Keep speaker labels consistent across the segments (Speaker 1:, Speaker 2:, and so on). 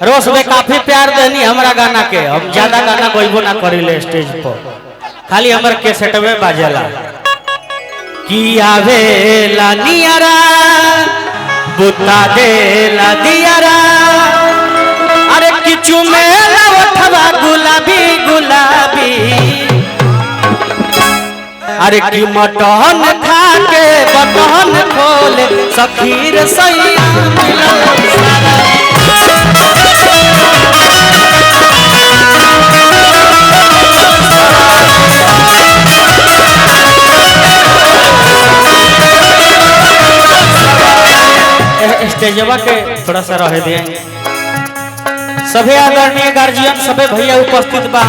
Speaker 1: रोज में काफी प्यार देनी हमरा गाना के। हम ज्यादा गाना कोईबो ना करिले स्टेज पर, खाली हमर कैसेट में बाजेला कि आवेला नियरा बुता देला दियरा, अरे किचु में लवठवा गुलाबी गुलाबी, अरे की मटन खा के बटन खोले सखीर सैया स्टेजवा के थोड़ा सा रह दिए। सभी आदरणीय गार्जियन सभी भैया उपस्थित बा,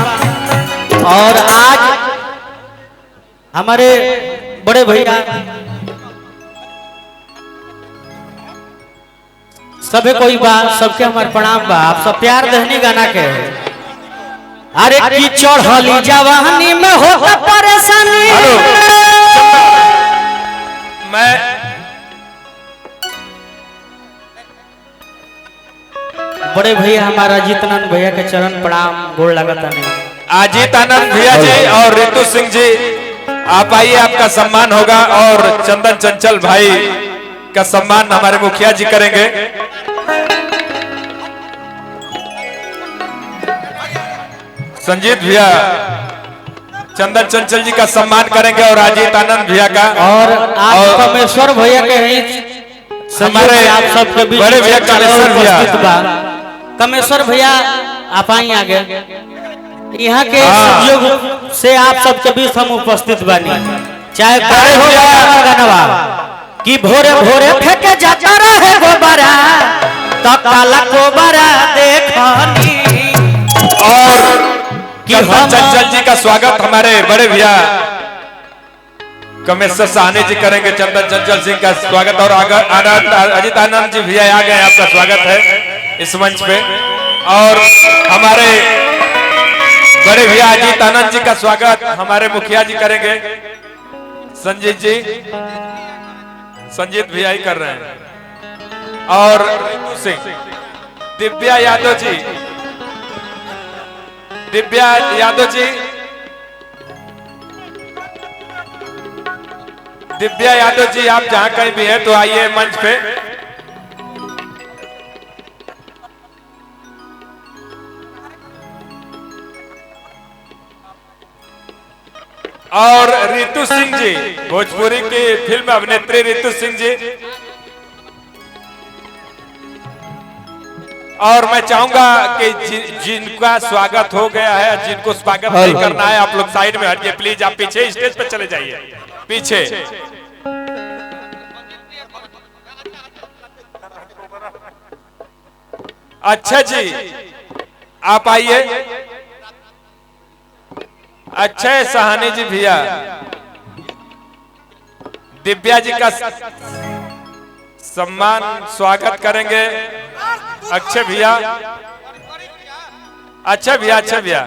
Speaker 1: और आज हमारे बड़े भैया सभी कोई बा, सबके हमारे प्रणाम बा। आप सब प्यार देहनी गाना के। अरे की चढ़ली जवानी में होता परेशानी,
Speaker 2: मैं
Speaker 1: बड़े भैया हमारा अजीतानंद भैया के चरण प्रणाम गोड़ लगता नहीं।
Speaker 2: अजीतानंद भैया जी और रितु सिंह जी आप आइए, आपका सम्मान होगा। और चंदन चंचल भाई का सम्मान हमारे मुखिया जी करेंगे। संजीत भैया चंदन चंचल जी का सम्मान करेंगे और अजीतानंद भैया का।
Speaker 1: और आज कमेश्वर भैया के हमारे आप सबके बीच
Speaker 2: बड़े भैया कमेश्वर भैया,
Speaker 1: कमेश्वर भैया आप आई आगे। यहाँ के सहयोग से आप सबके बीच हम उपस्थित बानी। चाहे बड़े हो या गनवा कि भोरे भोरे फेंके जाता रहे गोबरा तो काला कोबरा देखनी।
Speaker 2: और चंदन चंचल जी का स्वागत हमारे बड़े भैया कमेश्वर साहनी जी करेंगे। चंदन चंचल सिंह का स्वागत और अजीतानंद जी भैया आ गए, आपका स्वागत है इस मंच पे। और हमारे बड़े भैया अजीतानंद जी का स्वागत हमारे मुखिया जी करेंगे। संजीत जी, संजीत भैया ही कर रहे हैं। और रितु सिंह, दिव्या यादव जी, दिव्या यादव जी, दिव्या यादव जी आप जहां कहीं भी हैं तो आइए मंच पे। और रितु सिंह जी, भोजपुरी की फिल्म अभिनेत्री रितु सिंह जी। और मैं चाहूंगा कि जिनका स्वागत हो गया है, जिनको स्वागत नहीं करना है, आप लोग साइड में हटिए प्लीज। आप पीछे स्टेज पे चले जाइए, पीछे। अच्छा जी आप आइए। अक्षय साहनी जी भैया, दिव्या जी का सम्मान स्वागत करेंगे। अक्षय भैया, अच्छा भैया, अच्छा भैया।